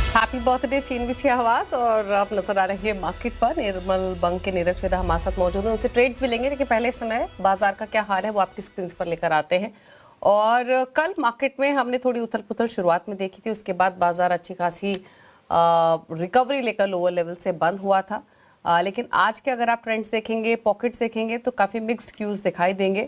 Happy birthday CNBC आवाज। और आप नजर आ रहे हैं मार्केट पर निर्मल बंक के नीरज वेदा हमारे साथ मौजूद है, उनसे ट्रेड्स भी लेंगे, लेकिन पहले समय बाजार का क्या हाल है वो आपकी स्क्रीन पर लेकर आते हैं। और कल मार्केट में हमने थोड़ी उथल पुथल शुरुआत में देखी थी, उसके बाद बाजार अच्छी खासी रिकवरी लेकर लोअर लेवल से बंद हुआ था। लेकिन आज के अगर आप ट्रेंड्स देखेंगे, पॉकेट्स देखेंगे तो काफ़ी मिक्स्ड क्यूज दिखाई देंगे।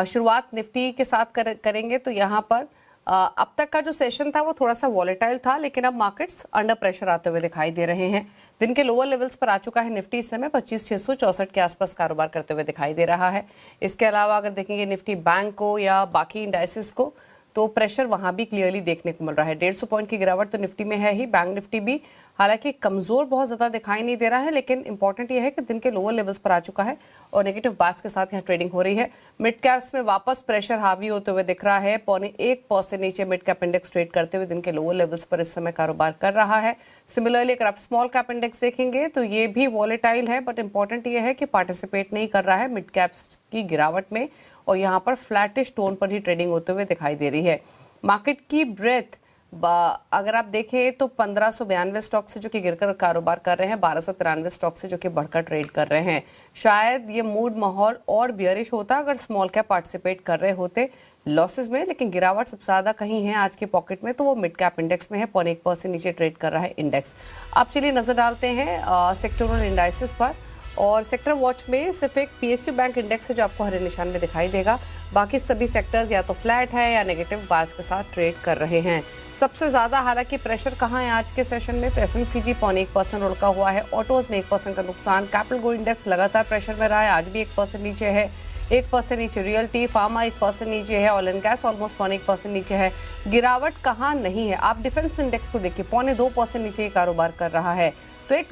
शुरुआत निफ्टी के साथ करेंगे तो यहाँ पर अब तक का जो सेशन था वो थोड़ा सा वॉलेटाइल था, लेकिन अब मार्केट्स अंडर प्रेशर आते हुए दिखाई दे रहे हैं। दिन के लोअर लेवल्स पर आ चुका है निफ्टी, इस समय 25,664 के आसपास कारोबार करते हुए दिखाई दे रहा है। इसके अलावा अगर देखेंगे निफ्टी बैंक को या बाकी इंडाइसेस को तो प्रेशर वहां भी क्लियरली देखने को मिल रहा है। 150 पॉइंट की गिरावट तो निफ्टी में है ही। बैंक निफ्टी भी हालांकि कमजोर बहुत ज्यादा दिखाई नहीं दे रहा है, लेकिन इंपॉर्टेंट यह है कि दिन के लोअर लेवल्स पर आ चुका है और नेगेटिव बार्स के साथ यहाँ ट्रेडिंग हो रही है। मिड कैप्स में वापस प्रेशर हावी होते हुए दिख रहा है। 0.25% नीचे मिड कैप इंडेक्स ट्रेड करते हुए दिन के लोअर लेवल्स पर इस समय कारोबार कर रहा है। सिमिलरली अगर आप स्मॉल कैप इंडेक्स देखेंगे तो ये भी वॉलेटाइल है, बट इंपॉर्टेंट ये है कि पार्टिसिपेट नहीं कर रहा है मिड कैप्स की गिरावट में और यहाँ पर फ्लैटिश टोन पर ही ट्रेडिंग होते हुए दिखाई दे रही है। मार्केट की ब्रेथ अगर आप देखें तो 1592 स्टॉक से जो कि गिरकर कारोबार कर रहे हैं, 1293 स्टॉक से जो कि बढ़कर ट्रेड कर रहे हैं। शायद ये मूड माहौल और बियरिश होता अगर स्मॉल कैप पार्टिसिपेट कर रहे होते लॉसेस में, लेकिन गिरावट सबसे ज्यादा कहीं है आज के पॉकेट में तो वो मिड कैप इंडेक्स में है। 0.1% नीचे ट्रेड कर रहा है इंडेक्स। आप चलिए नजर डालते हैं सेक्टोरल इंडाइसेस पर, और सेक्टर वॉच में सिर्फ एक पीएसयू बैंक इंडेक्स है जो आपको हरे निशान में दिखाई देगा। बाकी सभी सेक्टर्स या तो फ्लैट है या नेगेटिव बार्स के साथ ट्रेड कर रहे हैं। सबसे ज्यादा हालांकि प्रेशर कहाँ है आज के सेशन में, तो एफएमसीजी 0.1% रुका हुआ है। ऑटोज में 1% का नुकसान। कैपिटल गुड इंडेक्स लगातार प्रेशर में रहा है, आज भी 1% नीचे है। 1% नीचे रियल्टी, फार्मा 1% नीचे है। ऑयल एंड गैस ऑलमोस्ट 0.1% नीचे है। गिरावट कहाँ नहीं है, आप डिफेंस इंडेक्स को देखिए 0.2% नीचे कारोबार कर रहा है। तो एक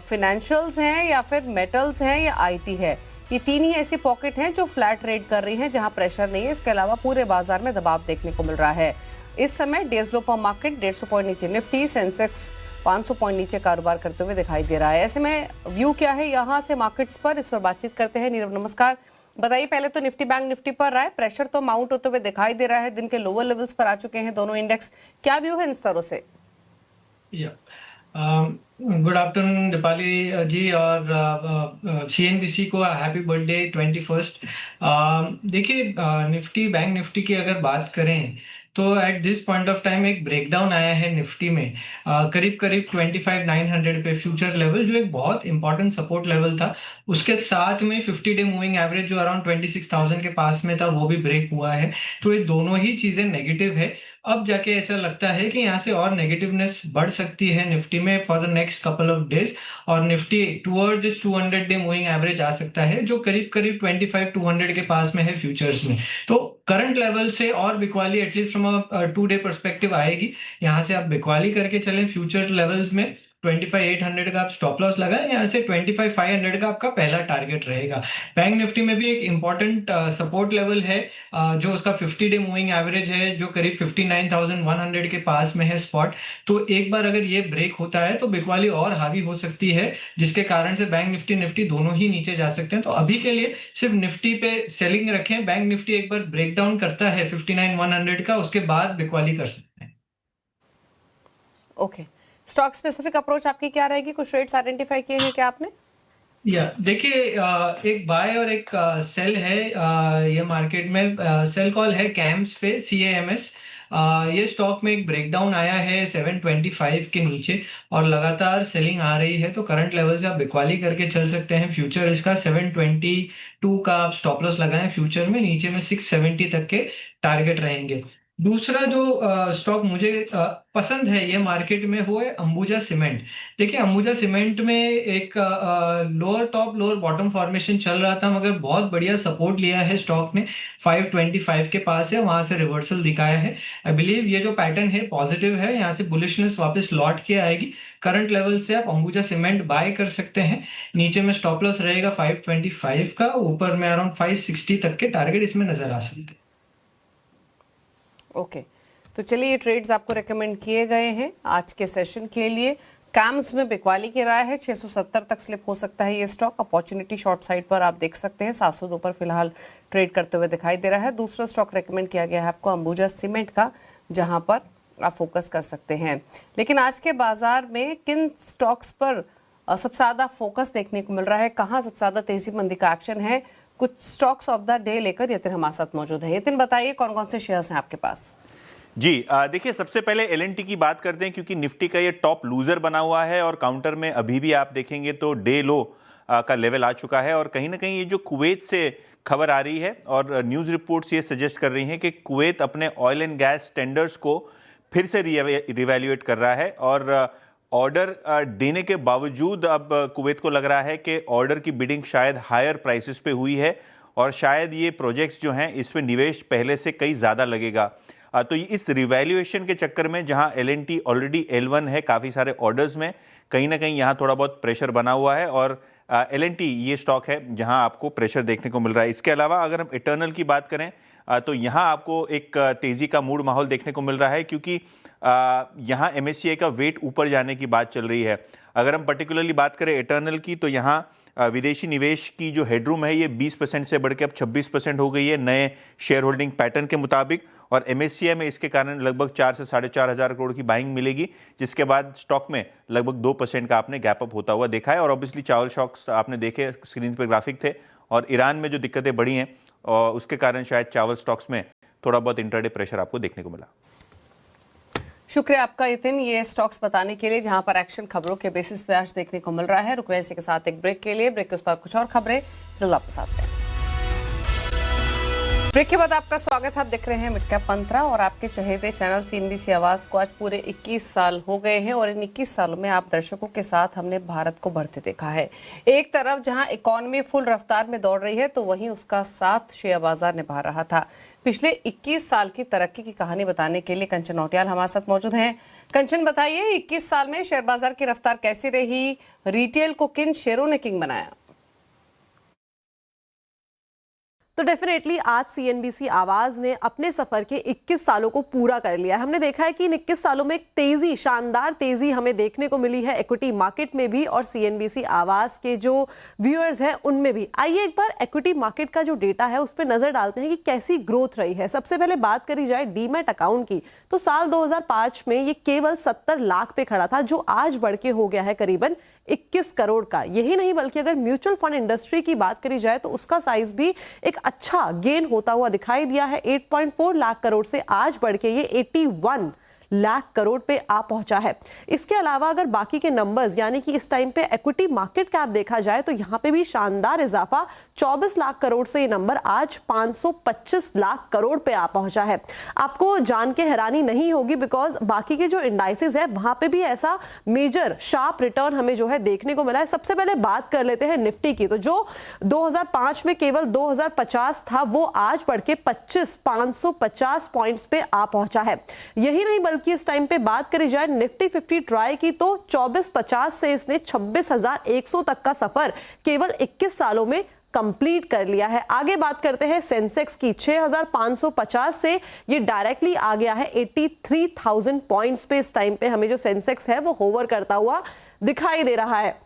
फिनेंशियल्स हैं या फिर मेटल्स हैं या आईटी है, ये तीन ही ऐसी पॉकेट हैं जो फ्लैट ट्रेड कर रही हैं जहां प्रेशर नहीं है। इसके अलावा पूरे बाजार में दबाव देखने को मिल रहा है। इस समय डेज लो पर मार्केट 150 पॉइंट नीचे निफ्टी, सेंसेक्स 500 पॉइंट नीचे कारोबार करते हुए दिखाई दे रहा है। ऐसे में व्यू क्या है यहाँ से मार्केट्स पर, इस पर बातचीत करते हैं। नीरव नमस्कार, बताइए पहले तो निफ्टी बैंक निफ्टी पर रहा है, प्रेशर तो माउंट होते हुए दिखाई दे रहा है, दिन के लोअर लेवल्स पर आ चुके हैं दोनों इंडेक्स, क्या व्यू है इन स्तरों से? गुड आफ्टरनून दीपाली जी, और सीएनबीसी को हैप्पी बर्थडे 21st। देखिए, निफ्टी बैंक निफ्टी की अगर बात करें तो at this point of time एक ब्रेकडाउन आया है निफ्टी में करीब करीब 25,900 पे फ्यूचर लेवल, जो एक बहुत इंपॉर्टेंट सपोर्ट लेवल था। उसके साथ में 50 डे मूविंग एवरेज जो अराउंड 26,000 के पास में था वो भी ब्रेक हुआ है। तो ये दोनों ही चीजें नेगेटिव है। अब जाके ऐसा लगता है कि यहाँ से और नेगेटिवनेस बढ़ सकती है निफ्टी में for the next couple of days, और Nifty towards 200 day moving average आ सकता है जो करीब करीब 25,200 के पास में है फ्यूचर्स में। तो करंट लेवल से और बिकवाली at least from a 2 day perspective आएगी। यहाँ से आप बिकवाली करके चलें फ्यूचर लेवल्स में। 25,800 का आप स्टॉप लॉस लगाएं, यहाँ से 25,500 का आपका पहला टारगेट रहेगा। बैंक निफ्टी में भी एक इंपॉर्टेंट सपोर्ट लेवल है जो उसका 50 डे मूविंग एवरेज है जो करीब 59,100 के पास में है स्पॉट। तो एक बार अगर ये ब्रेक होता है तो बिकवाली और हावी हो सकती है, जिसके कारण से बैंक निफ्टी निफ्टी दोनों ही नीचे जा सकते हैं। तो अभी के लिए सिर्फ निफ्टी पे सेलिंग रखें। बैंक निफ्टी एक बार ब्रेक डाउन करता है 59,100 का, उसके बाद बिकवाली कर सकते हैं। ओके, स्टॉक स्पेसिफिक अप्रोच आपकी क्या रहेगी? कुछ रेट्स आइडेंटिफाई किए हैं क्या आपने? देखिए, एक बाय और एक सेल है ये मार्केट में। सेल कॉल है कैम्स पे, CAMS। ये स्टॉक में एक ब्रेकडाउन आया है 725 के नीचे और लगातार सेलिंग आ रही है। तो करंट लेवल से आप बिकवाली करके चल सकते हैं। फ्यूचर इसका 722 का आप स्टॉप लॉस लगाएं फ्यूचर में, नीचे में 670 तक के टारगेट रहेंगे। दूसरा जो स्टॉक मुझे पसंद है ये मार्केट में वो है अंबुजा सीमेंट। देखिए, अंबुजा सीमेंट में एक lower top lower bottom formation चल रहा था, मगर बहुत बढ़िया सपोर्ट लिया है स्टॉक ने। 525 के पास है, वहां से रिवर्सल दिखाया है। आई बिलीव ये जो पैटर्न है पॉजिटिव है, यहाँ से बुलिशनेस वापस लौट के आएगी। करंट लेवल से आप अंबुजा सीमेंट बाय कर सकते हैं। नीचे में स्टॉप लॉस रहेगा 525 का, ऊपर में अराउंड 560 तक के टारगेट इसमें नजर आ सकते हैं। ओके, तो चलिए ये ट्रेड्स आपको रेकमेंड किए गए हैं आज के सेशन के लिए। कैम्स में बिकवाली की राय है, 670 तक स्लिप हो सकता है ये स्टॉक। अपॉर्चुनिटी शॉर्ट साइड पर आप देख सकते हैं, 702 पर फिलहाल ट्रेड करते हुए दिखाई दे रहा है। दूसरा स्टॉक रेकमेंड किया गया है आपको अंबुजा सीमेंट का, जहां पर आप फोकस कर सकते हैं। लेकिन आज के बाजार में किन स्टॉक्स पर सबसे ज़्यादा फोकस देखने को मिल रहा है, कहाँ सबसे ज़्यादा तेजी मंदी का एक्शन है, कुछ स्टॉक्स ऑफ द डे लेकर यतिन हमारे साथ मौजूद है। यतिन, बताइए कौन कौन से शेयर्स हैं आपके पास? जी देखिए, सबसे पहले एलएनटी की बात करते हैं क्योंकि निफ्टी का ये टॉप लूजर बना हुआ है और काउंटर में अभी भी आप देखेंगे तो डे लो का लेवल आ चुका है। और कहीं ना कहीं ये जो कुवैत से खबर आ रही है और न्यूज़ रिपोर्ट्स ये सजेस्ट कर रही हैं कि कुवैत अपने ऑयल एंड गैस टेंडर्स को फिर से रिवैल्यूएट कर रहा है और ऑर्डर देने के बावजूद अब कुवैत को लग रहा है कि ऑर्डर की बिडिंग शायद हायर प्राइसेस पे हुई है और शायद ये प्रोजेक्ट्स जो हैं इसमें निवेश पहले से कई ज़्यादा लगेगा। तो इस रिवैल्यूएशन के चक्कर में जहां एलएनटी ऑलरेडी L1 है काफ़ी सारे ऑर्डर्स में, कहीं ना कहीं यहां थोड़ा बहुत प्रेशर बना हुआ है और एलएनटी ये स्टॉक है जहां आपको प्रेशर देखने को मिल रहा है। इसके अलावा अगर हम इटर्नल की बात करें तो यहां आपको एक तेज़ी का मूड माहौल देखने को मिल रहा है क्योंकि यहां MSCI का वेट ऊपर जाने की बात चल रही है। अगर हम पर्टिकुलरली बात करें इटर्नल की तो यहाँ विदेशी निवेश की जो हेडरूम है ये 20% से बढ़ के अब 26% हो गई है नए शेयर होल्डिंग पैटर्न के मुताबिक और MSCI में इसके कारण लगभग 4 से 4.5 हज़ार करोड़ की बाइंग मिलेगी, जिसके बाद स्टॉक में लगभग 2% का आपने गैप अप होता हुआ देखा है। और ऑब्वियसली चावल शॉक्स आपने देखे, स्क्रीन पर ग्राफिक थे और ईरान में जो दिक्कतें बढ़ी हैं और उसके कारण शायद चावल स्टॉक्स में थोड़ा बहुत इंट्राडे प्रेशर आपको देखने को मिला। शुक्रिया आपका यतिन, ये स्टॉक्स बताने के लिए जहां पर एक्शन खबरों के बेसिस पे आज देखने को मिल रहा है। रुक रहे हैं इसी के साथ एक ब्रेक के लिए। ब्रेक के उस पर कुछ और खबरें जल्द आपके साथ हैं। ब्रेक के बाद आपका स्वागत है। आप देख रहे हैं मिड कैप मंत्रा और आपके चहेते चैनल CNBC आवाज को आज पूरे 21 साल हो गए हैं और इन 21 सालों में आप दर्शकों के साथ हमने भारत को बढ़ते देखा है। एक तरफ जहां इकोनॉमी फुल रफ्तार में दौड़ रही है तो वहीं उसका साथ शेयर बाजार निभा रहा था। पिछले 21 साल की तरक्की की कहानी बताने के लिए कंचन नौटियाल हमारे साथ मौजूद हैं। कंचन, बताइए 21 साल में शेयर बाजार की रफ्तार कैसी रही, रिटेल को किन शेयरों ने किंग बनाया? तो डेफिनेटली आज CNBC आवाज ने अपने सफर के 21 सालों को पूरा कर लिया है। हमने देखा है कि इन 21 सालों में एक तेजी, शानदार तेजी हमें देखने को मिली है इक्विटी मार्केट में भी और CNBC आवाज के जो व्यूअर्स हैं उनमें भी। आइए एक बार इक्विटी मार्केट का जो डेटा है उस पर नजर डालते हैं कि कैसी ग्रोथ रही है। सबसे पहले बात करी जाए डीमैट अकाउंट की तो साल 2005 में ये केवल 70 लाख पे खड़ा था, जो आज बढ़ के हो गया है करीबन 21 करोड़ का। यही नहीं बल्कि अगर म्यूचुअल फंड इंडस्ट्री की बात करी जाए तो उसका साइज भी एक अच्छा गेन होता हुआ दिखाई दिया है। 8.4 लाख करोड़ से आज बढ़ के ये 81 लाख करोड़ पे आ पहुंचा है। इसके अलावा अगर बाकी के नंबर्स यानी कि इस टाइम पे इक्विटी मार्केट कैप देखा जाए तो यहाँ पे भी शानदार इजाफा, 24 लाख करोड़ से ये नंबर आज 525 लाख करोड़ पे आ पहुंचा है। आपको जान के हैरानी नहीं होगी बिकॉज बाकी के जो इंडाइसेस है वहां पे भी ऐसा मेजर शार्प रिटर्न हमें जो है देखने को मिला है। सबसे पहले बात कर लेते हैं निफ्टी की, तो जो 2005 में केवल 2050 था वो आज बढ़ के 550 पॉइंट्स पे आ पहुंचा है। यही नहीं बल्कि इस टाइम पे बात करी जाए निफ्टी 50 ट्राई की तो 2450 से इसने 26,100 तक का सफर केवल 21 सालों में कंप्लीट कर लिया है। आगे बात करते हैं सेंसेक्स की, 6,550 से ये डायरेक्टली आ गया है 83,000 पॉइंट्स पे। इस टाइम पे हमें जो सेंसेक्स है वो होवर करता हुआ दिखाई दे रहा है।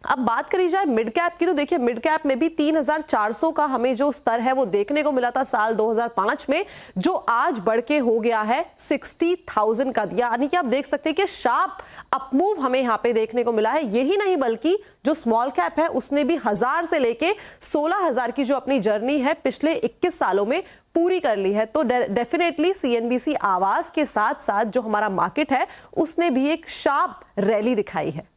अब बात करी जाए मिड कैप की तो देखिए मिड कैप में भी 3,400 का हमें जो स्तर है वो देखने को मिला था साल 2005 में, जो आज बढ़ के हो गया है 60,000 का। यानी कि आप देख सकते हैं कि शार्प अपमूव हमें यहाँ पे देखने को मिला है। यही नहीं बल्कि जो स्मॉल कैप है उसने भी 1000 से लेके 16,000 की जो अपनी जर्नी है पिछले 21 सालों में पूरी कर ली है। तो डेफिनेटली CNBC आवाज के साथ साथ जो हमारा मार्केट है उसने भी एक शार्प रैली दिखाई है।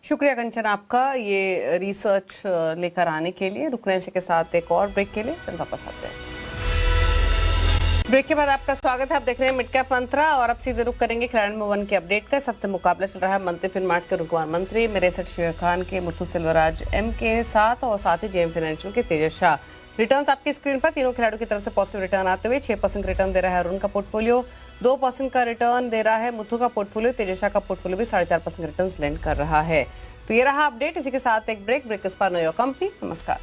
शुक्रिया कंचन आपका ये रिसर्च लेकर आने के लिए। रुक रहे हैं इसी के साथ एक और ब्रेक के लिए, चल वापस आते हैं। ब्रेक के बाद आपका स्वागत है। आप देख रहे हैं मिड कैप मंत्रा और अब सीधे रुक करेंगे खिलाड़ी नंबर 1 के अपडेट का। इस हफ्ते मुकाबला चल रहा है मंत्री फिनमार्ट के रुकवान मंत्री मेरेसठ शेर खान के मुथु सिल्वराज M के साथ और साथ ही JM फाइनेंशियल के तेजस शाह। रिटर्न्स आपकी स्क्रीन पर, तीनों खिलाड़ियों की तरफ से पॉजिटिव रिटर्न आते हुए 6% रिटर्न दे रहा है अरुण का पोर्टफोलियो, 2% का रिटर्न दे रहा है मुथु का पोर्टफोलियो, तेजसा का पोर्टफोलियो भी 4.5% रिटर्न लैंड कर रहा है। तो ये रहा अपडेट। इसी के साथ एक ब्रेक। ब्रेक इस पर नो योर कंपनी। नमस्कार।